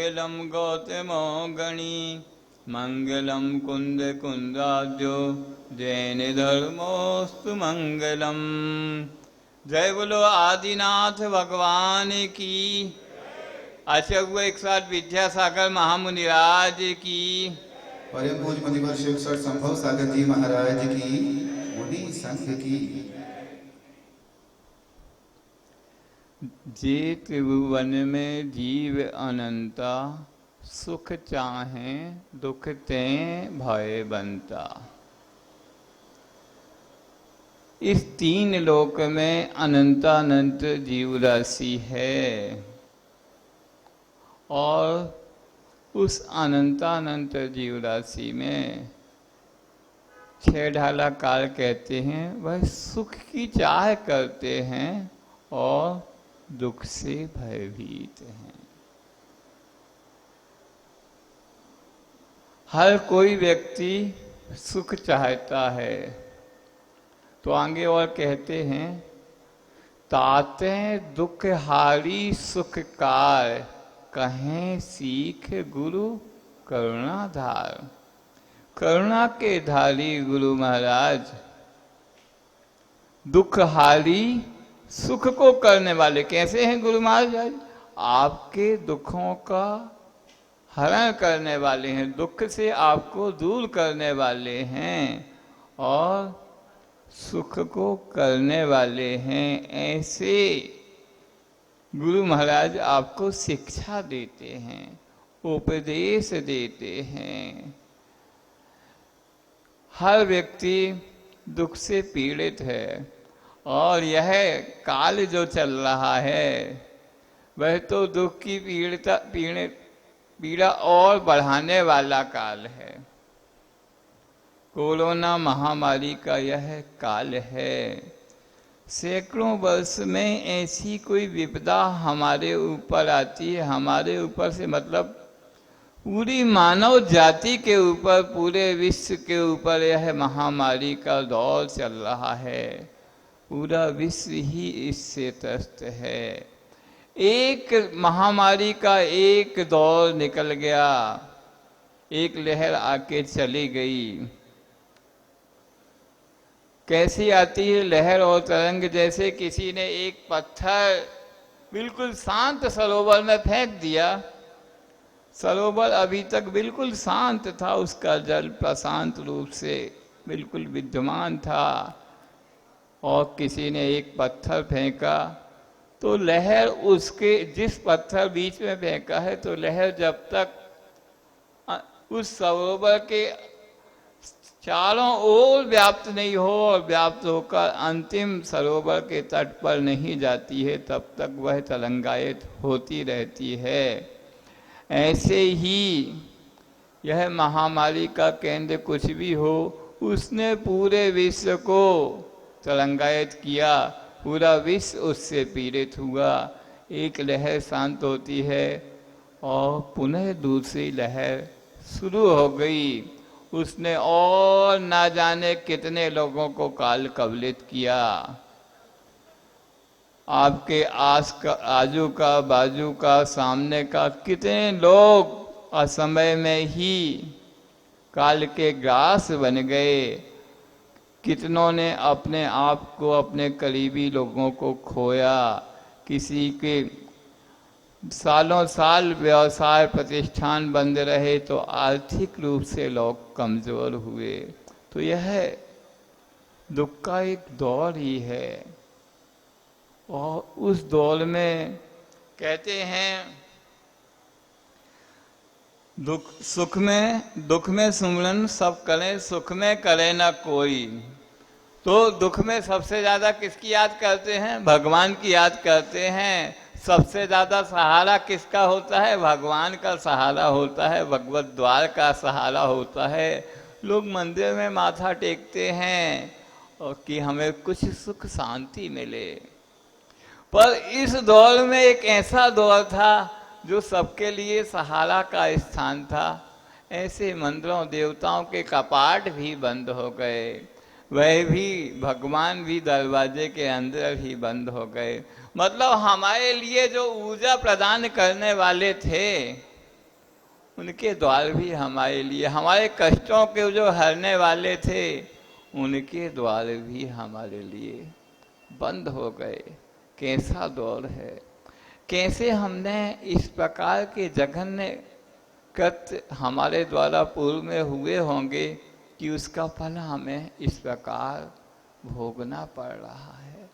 मंगलम गौतमो गणी मंगलम कुंद कुंदाद्यो जैन धर्मोस्तु मंगलम। जय बोलो आदिनाथ भगवान की। आचार्य एक साथ विद्यासागर महामुनिराज की। परम पूज्य मुनिवर शिव सर संभव सागर जी महाराज की, मुनि संघ की। जे त्रिभुवन में जीव अनंता, सुख चाहें दुख तें भय बनता। इस तीन लोक में अनंतानंत जीव राशि है और उस अनंतानंत जीव राशि में छह ढाला काल कहते हैं, वह सुख की चाह करते हैं और दुख से भयभीत हैं। हर कोई व्यक्ति सुख चाहता है। तो आगे और कहते हैं, ताते दुख हारी सुख कार, कहें सीख गुरु करुणाधार। करुणा के धारी गुरु महाराज दुख हारी सुख को करने वाले कैसे हैं गुरु महाराज? आपके दुखों का हरण करने वाले हैं, दुख से आपको दूर करने वाले हैं और सुख को करने वाले हैं। ऐसे गुरु महाराज आपको शिक्षा देते हैं, उपदेश देते हैं। हर व्यक्ति दुख से पीड़ित है और यह काल जो चल रहा है वह तो दुख की पीड़ा और बढ़ाने वाला काल है। कोरोना महामारी का यह काल है। सैकड़ों वर्ष में ऐसी कोई विपदा हमारे ऊपर आती है, हमारे ऊपर से मतलब पूरी मानव जाति के ऊपर, पूरे विश्व के ऊपर यह महामारी का दौर चल रहा है। पूरा विश्व ही इससे त्रस्त है। एक महामारी का एक दौर निकल गया, एक लहर आके चली गई। कैसी आती है लहर और तरंग? जैसे किसी ने एक पत्थर बिल्कुल शांत सरोवर में फेंक दिया। सरोवर अभी तक बिल्कुल शांत था, उसका जल प्रशांत रूप से बिल्कुल विद्यमान था, और किसी ने एक पत्थर फेंका तो लहर उसके जिस पत्थर बीच में फेंका है तो लहर जब तक उस सरोवर के चारों ओर व्याप्त नहीं हो और व्याप्त होकर अंतिम सरोवर के तट पर नहीं जाती है, तब तक वह तरंगायित होती रहती है। ऐसे ही यह महामारी का केंद्र कुछ भी हो, उसने पूरे विश्व को तरंगायित किया, पूरा विश्व उससे पीड़ित हुआ। एक लहर शांत होती है और पुनः दूसरी लहर शुरू हो गई। उसने और ना जाने कितने लोगों को काल कवलित किया। आपके आजू का, बाजू का, सामने का कितने लोग असमय में ही काल के ग्रास बन गए। कितनों ने अपने आप को, अपने करीबी लोगों को खोया। किसी के सालों साल व्यवसाय प्रतिष्ठान बंद रहे तो आर्थिक रूप से लोग कमजोर हुए। तो यह दुख का एक दौर ही है। और उस दौर में कहते हैं, दुख में सुमरन सब करें, सुख में करे ना कोई। तो दुख में सबसे ज्यादा किसकी याद करते हैं? भगवान की याद करते हैं। सबसे ज्यादा सहारा किसका होता है? भगवान का सहारा होता है, भगवत द्वार का सहारा होता है। लोग मंदिर में माथा टेकते हैं और कि हमें कुछ सुख शांति मिले। पर इस दौर में एक ऐसा दौर था जो सबके लिए सहारा का स्थान था। ऐसे मंदिरों देवताओं के कपाट भी बंद हो गए, वह भी भगवान भी दरवाजे के अंदर ही बंद हो गए। मतलब हमारे लिए जो ऊर्जा प्रदान करने वाले थे, उनके द्वार भी हमारे लिए, हमारे कष्टों के जो हरने वाले थे उनके द्वार भी हमारे लिए बंद हो गए। कैसा दौर है, कैसे हमने इस प्रकार के जघन्य कृत्य हमारे द्वारा पूर्व में हुए होंगे कि उसका फल हमें इस प्रकार भोगना पड़ रहा है।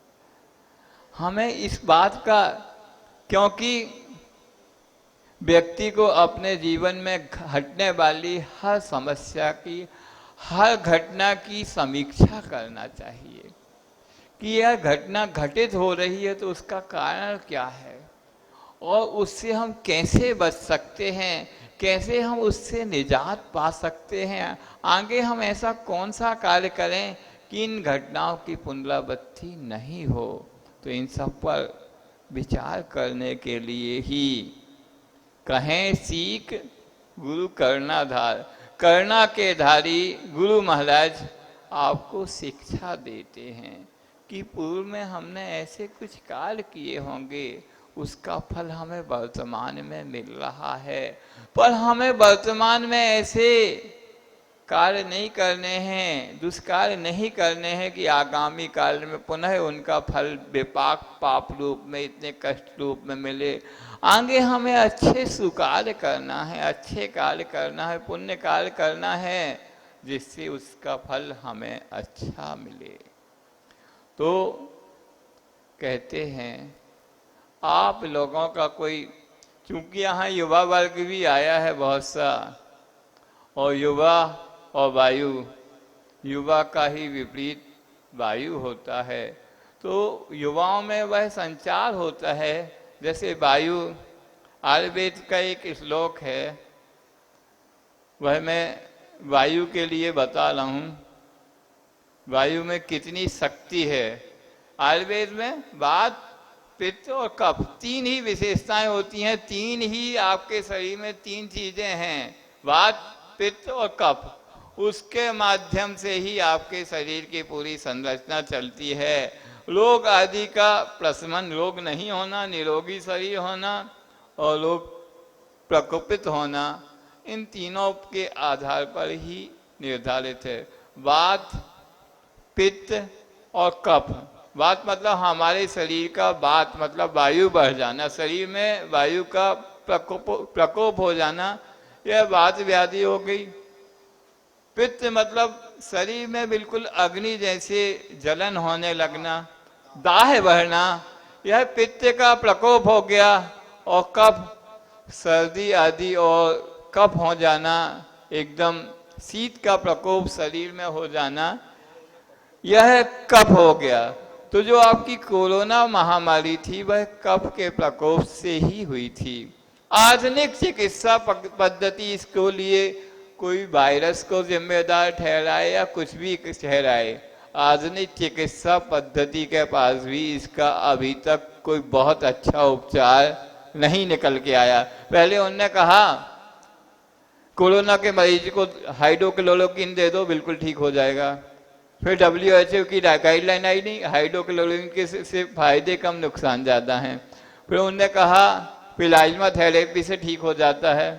हमें इस बात का, क्योंकि व्यक्ति को अपने जीवन में घटने वाली हर समस्या की, हर घटना की समीक्षा करना चाहिए कि यह घटना घटित हो रही है तो उसका कारण क्या है और उससे हम कैसे बच सकते हैं, कैसे हम उससे निजात पा सकते हैं, आगे हम ऐसा कौन सा कार्य करें कि इन घटनाओं की पुनरावृत्ति नहीं हो। तो इन सब पर विचार करने के लिए ही कहें सीख गुरु कर्णाधार, कर्णा के धारी गुरु महाराज आपको शिक्षा देते हैं कि पूर्व में हमने ऐसे कुछ कार्य किए होंगे, उसका फल हमें वर्तमान में मिल रहा है, पर हमें वर्तमान में ऐसे कार्य नहीं करने हैं, दुष्कार्य नहीं करने हैं कि आगामी काल में पुनः उनका फल विपाक पाप रूप में, इतने कष्ट रूप में मिले। आगे हमें अच्छे सुकार्य करना है, अच्छे कार्य करना है, पुण्य कार्य करना है, जिससे उसका फल हमें अच्छा मिले। तो कहते हैं आप लोगों का कोई, चूंकि यहाँ युवा वर्ग भी आया है बहुत सा, और युवा और वायु, युवा का ही विपरीत वायु होता है, तो युवाओं में वह संचार होता है जैसे वायु। आयुर्वेद का एक श्लोक है, वह मैं वायु के लिए बता रहा हूँ, वायु में कितनी शक्ति है। आयुर्वेद में वात, पित्त और कफ, तीन ही विशेषताएं होती हैं, तीन ही आपके शरीर में तीन चीजें हैं, वात, पित्त और कफ। उसके माध्यम से ही आपके शरीर की पूरी संरचना चलती है। रोग आदि का प्रशमन, रोग नहीं होना, निरोगी शरीर होना और रोग प्रकोपित होना, इन तीनों के आधार पर ही निर्धारित है। वात, पित्त और कफ। वात मतलब हमारे शरीर का, वात मतलब वायु बढ़ जाना, शरीर में वायु का प्रकोप हो जाना, यह वात व्याधि हो गई। पित्त मतलब शरीर में बिल्कुल अग्नि जैसे जलन होने लगना, दाह बढ़ना, यह पित्त का प्रकोप हो गया। और कफ, सर्दी आदि और कफ हो जाना, एकदम शीत का प्रकोप शरीर में हो जाना, यह कफ हो गया। तो जो आपकी कोरोना महामारी थी वह कफ के प्रकोप से ही हुई थी। आधुनिक चिकित्सा पद्धति इसको लिए कोई वायरस को जिम्मेदार ठहराए या कुछ भी ठहराए, आधुनिक चिकित्सा पद्धति के पास भी इसका अभी तक कोई बहुत अच्छा उपचार नहीं निकल के आया। पहले उन्होंने कहा कोरोना के मरीज को हाइड्रोक्लोरोक्विन दे दो, बिल्कुल ठीक हो जाएगा। फिर WHO की गाइडलाइन आई, नहीं, हाइड्रोक्लोरोक्विन के से फायदे कम नुकसान ज़्यादा हैं। फिर उन्होंने कहा प्लाज्मा थेरेपी से ठीक हो जाता है।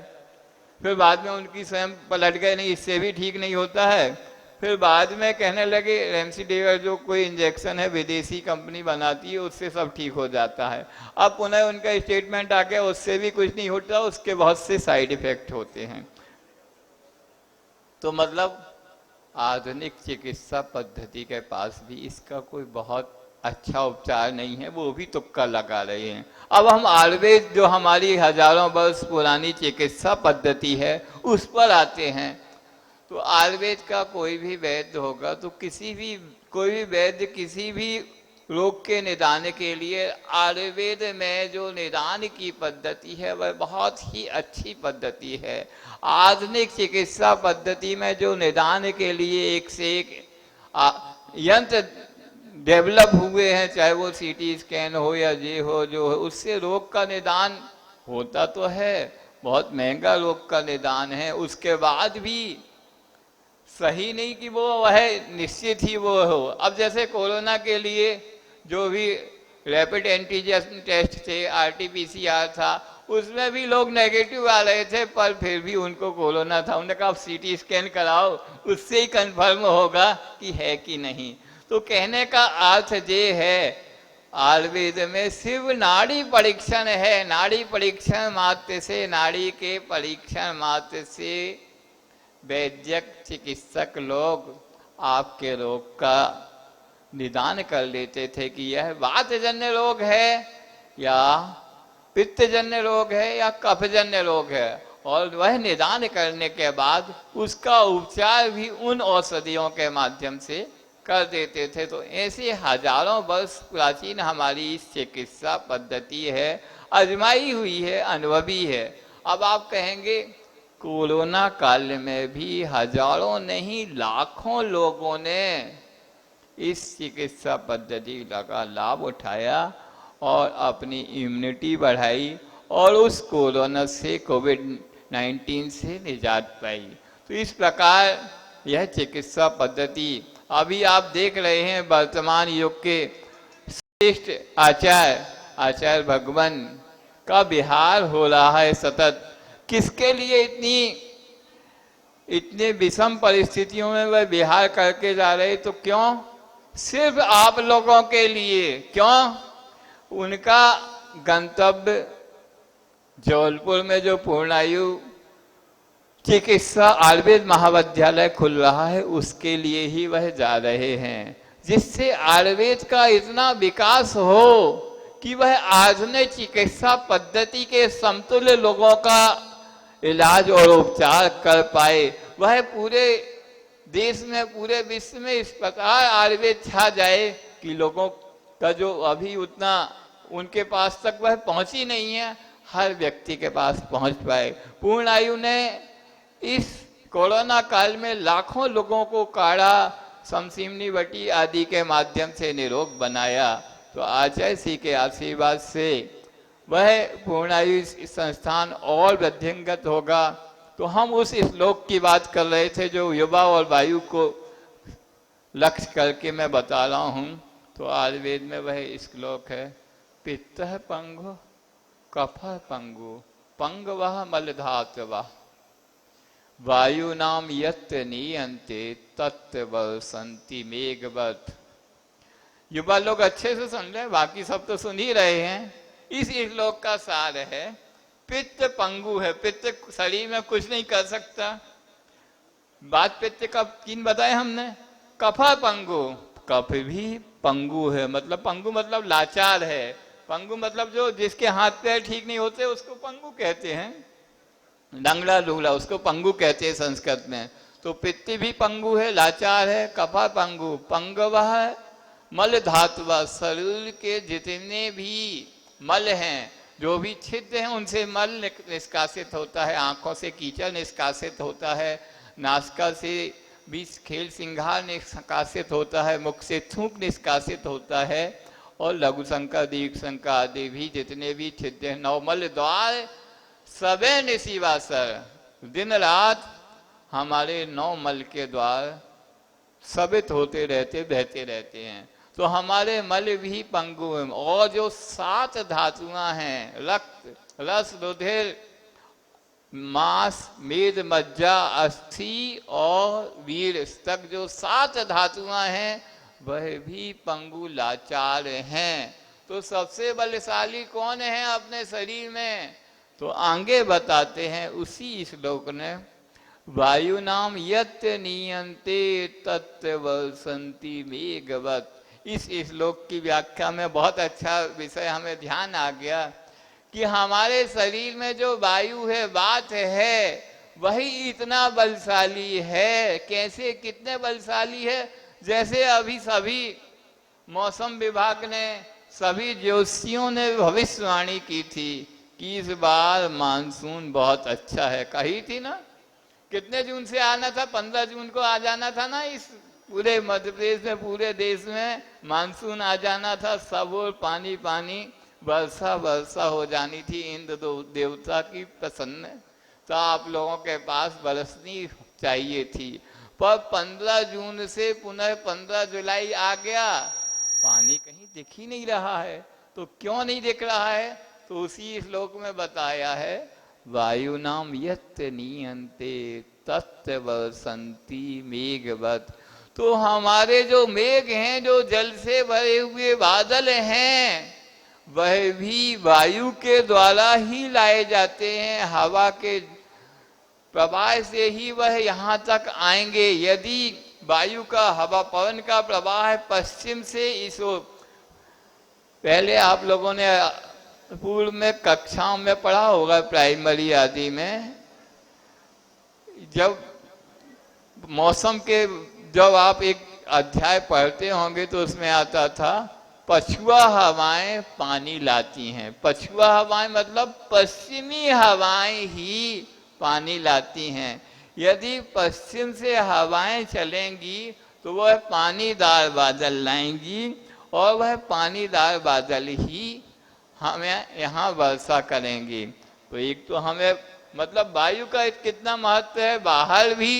फिर बाद में उनकी स्वयं पलट गए, नहीं इससे भी ठीक नहीं होता है। फिर बाद में कहने लगे रेमडेसिविर जो कोई इंजेक्शन है विदेशी कंपनी बनाती है उससे सब ठीक हो जाता है। अब पुनः उनका स्टेटमेंट आ गया उससे भी कुछ नहीं होता, उसके बहुत से साइड इफेक्ट होते हैं। तो मतलब आधुनिक चिकित्सा पद्धति के पास भी इसका कोई बहुत अच्छा उपचार नहीं है, वो भी तुक्का लगा रहे हैं। अब हम आयुर्वेद जो हमारी हजारों वर्ष पुरानी चिकित्सा पद्धति है उस पर आते हैं। तो आयुर्वेद का कोई भी वैद्य होगा तो कोई भी वैद्य किसी भी रोग के निदान के लिए आयुर्वेद में जो निदान की पद्धति है वह बहुत ही अच्छी पद्धति है। आधुनिक चिकित्सा पद्धति में जो निदान के लिए एक से एक यंत्र डेवलप हुए हैं, चाहे वो CT स्कैन हो या जे हो जो हो, उससे रोग का निदान होता तो है, बहुत महंगा रोग का निदान है, उसके बाद भी सही नहीं कि वो वह निश्चित ही वो हो। अब जैसे कोरोना के लिए जो भी रैपिड एंटीजन टेस्ट थे, RT-PCR था, उसमें भी लोग नेगेटिव आ रहे थे, पर फिर भी उनको कोरोना था। उन्होंने कहा सीटी स्कैन कराओ, उससे ही कंफर्म होगा कि है कि नहीं। तो कहने का अर्थ ये है, आयुर्वेद में सिर्फ नाड़ी परीक्षण है, नाड़ी परीक्षण मात्र से, नाड़ी के परीक्षण मात्र से वैद्यक चिकित्सक लोग आपके रोग का निदान कर लेते थे कि यह वातजन्य रोग है या पित्तजन्य रोग है या कफजन्य रोग है, और वह निदान करने के बाद उसका उपचार भी उन औषधियों के माध्यम से कर देते थे। तो ऐसे हजारों वर्ष प्राचीन हमारी इस चिकित्सा पद्धति है, आजमाई हुई है, अनुभवी है। अब आप कहेंगे कोरोना काल में भी हजारों नहीं लाखों लोगों ने इस चिकित्सा पद्धति का लाभ उठाया और अपनी इम्यूनिटी बढ़ाई और उस कोरोना से, कोविड-19 से निजात पाई। तो इस प्रकार यह चिकित्सा पद्धति अभी आप देख रहे हैं, वर्तमान युग के श्रेष्ठ आचार्य भगवान का विहार हो रहा है सतत। किसके लिए इतने विषम परिस्थितियों में वह विहार करके जा रहे? तो क्यों? सिर्फ आप लोगों के लिए। क्यों? उनका गंतव्य जबलपुर में जो पूर्णायु चिकित्सा आयुर्वेद महाविद्यालय खुल रहा है, उसके लिए ही वह जा रहे हैं, जिससे आयुर्वेद का इतना विकास हो कि वह आधुनिक चिकित्सा पद्धति के समतुल्य लोगों का इलाज और उपचार कर पाए। वह पूरे देश में, पूरे विश्व में इस प्रकार आयुर्वेद छा जाए कि लोगों का जो अभी उतना उनके पास तक वह पहुंची नहीं है, हर व्यक्ति के पास पहुंच पाए। पूर्णायु ने इस कोरोना काल में लाखों लोगों को काढ़ा, समसिमनी वटी आदि के माध्यम से निरोग बनाया। तो आचार्य श्री के आशीर्वाद से वह पूर्णायु संस्थान और वृद्धिंगत होगा। तो हम उस श्लोक की बात कर रहे थे जो युवा और वायु को लक्ष्य करके मैं बता रहा हूँ। तो आयुर्वेद में वह श्लोक है, पित्तः पंगु कफः पंगु पंगवः मलधातवः वायु नाम यत्र नीयन्ते तत्र वर्षन्ति मेघवत्। युवा लोग अच्छे से सुन रहे, बाकी सब तो सुन ही रहे हैं। इस श्लोक का सार है, पित्त पंगु है, पित्त शरीर में कुछ नहीं कर सकता। बात पित्त का किन बताए हमने? कफा पंगु, कफ भी पंगु है, मतलब पंगु मतलब लाचार है। पंगु मतलब जो जिसके हाथ पैर ठीक नहीं होते उसको पंगु कहते हैं, लंगड़ा लूला, उसको पंगु कहते हैं संस्कृत में। तो पित्त भी पंगु है, लाचार है। कफा पंगु, पंगवः मल धातुवा, शरीर के जितने भी मल हैं, जो भी छिद्र हैं, उनसे मल निष्कासित होता है। आंखों से कीचड़ निष्कासित होता है, नासिका से भी खेल सिंघार निष्कासित होता है, मुख से थूक निष्कासित होता है, और लघु शंका, दीर्घ शंका आदि भी जितने भी छिद्र हैं, नवमल द्वार सबे निशिवासर, दिन रात हमारे 9 मल के द्वार सबित होते रहते, बहते रहते हैं। तो हमारे मल भी पंगु हैं। और जो 7 धातुआं हैं, रक्त, रस, रुधिर, मांस, मेद, मज्जा, अस्थि और वीर तक जो 7 धातुआं हैं, वह भी पंगु लाचार हैं। तो सबसे बलशाली कौन है अपने शरीर में? तो आगे बताते हैं उसी श्लोक ने, वायु नाम यत्र नीयन्ते तत्र वर्षन्ति मेघवत्। इस श्लोक की व्याख्या में बहुत अच्छा विषय हमें ध्यान आ गया कि हमारे शरीर में जो वायु है, वात है, वही इतना बलशाली है। कैसे, कितने बलशाली है? जैसे अभी सभी मौसम विभाग ने, सभी ज्योतिषियों ने भविष्यवाणी की थी कि इस बार मानसून बहुत अच्छा है। कही थी ना, कितने जून से आना था? 15 जून को आ जाना था ना। इस पूरे मध्य प्रदेश में, पूरे देश में मानसून आ जाना था। सब और पानी पानी, वर्षा वर्षा हो जानी थी। इंद्र देवता की प्रसन्न, तो आप लोगों के पास बरसनी चाहिए थी। पर 15 जून से पुनः 15 जुलाई आ गया, पानी कहीं दिख ही नहीं रहा है। तो क्यों नहीं दिख रहा है? तो तो उसी श्लोक में बताया है वायु नाम यत् नीयन्ते तत्र वर्षन्ति मेघवत्। तो हमारे जो मेघ हैं, जो जल से भरे हुए बादल हैं, वह भी वायु के द्वारा ही लाए जाते हैं। हवा के प्रवाह से ही वह यहाँ तक आएंगे। यदि वायु का, हवा पवन का प्रवाह पश्चिम से इस ओर, पहले आप लोगों ने पूर्व में कक्षाओं में पढ़ा होगा, प्राइमरी आदि में, जब मौसम के, जब आप एक अध्याय पढ़ते होंगे तो उसमें आता था पछुआ हवाएं पानी लाती हैं। पछुआ हवाएं मतलब पश्चिमी हवाएं ही पानी लाती हैं। यदि पश्चिम से हवाएं चलेंगी तो वह पानीदार बादल लाएंगी और वह पानीदार बादल ही हमें यहाँ वर्षा करेंगी। तो एक तो हमें मतलब वायु का कितना महत्व है, बाहर भी,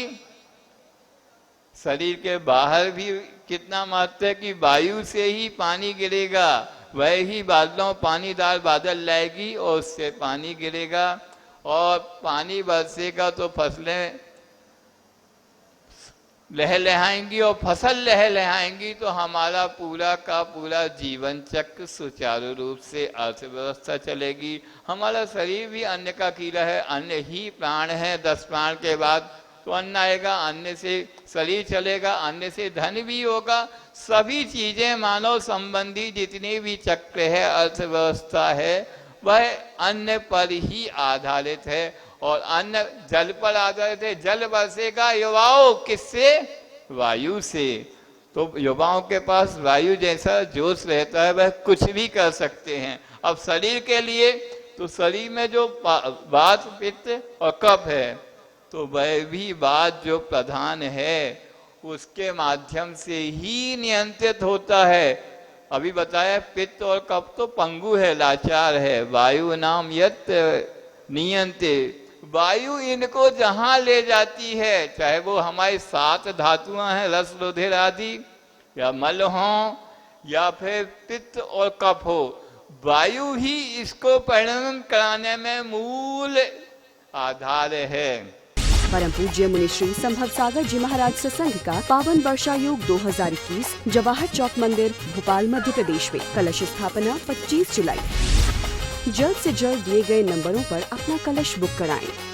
शरीर के बाहर भी कितना महत्व है कि वायु से ही पानी गिरेगा, वह ही बादलों पानीदार बादल लाएगी और उससे पानी गिरेगा और पानी बरसेगा तो फसलें लहलहाएंगी और फसल लहलहाएंगी तो हमारा पूरा का पूरा जीवन चक्र सुचारू रूप से अर्थव्यवस्था चलेगी। हमारा शरीर भी अन्न का कीड़ा है, अन्न ही प्राण है। 10 प्राण के बाद तो अन्न आएगा, अन्न से शरीर चलेगा, अन्न से धन भी होगा। सभी चीजें मानव संबंधी जितनी भी चक्र है, अर्थव्यवस्था है, वह अन्न पर ही आधारित है और अन्न जल पर आधारित है। जल बरसेगा युवाओं किससे? वायु से। तो युवाओं के पास वायु जैसा जोश रहता है, वह कुछ भी कर सकते हैं। अब शरीर के लिए तो शरीर में जो वात पित्त और कफ है, तो वह भी बात जो प्रधान है उसके माध्यम से ही नियंत्रित होता है। अभी बताया पित्त और कफ तो पंगु है, लाचार है। वायु नाम यत् नियंते, वायु इनको जहां ले जाती है, चाहे वो हमारी 7 धातुआं हैं, रस रुधिर आदि, या मल हो या फिर पित्त और कफ हो, वायु ही इसको परिणमन कराने में मूल आधार है। परम पूज्य मुनि श्री संभव सागर जी महाराज सत्संग का पावन वर्षा योग 2021 जवाहर चौक मंदिर भोपाल मध्य प्रदेश में कलश स्थापना 25 जुलाई। जल्द से जल्द दिए गए नंबरों पर अपना कलश बुक कराएं।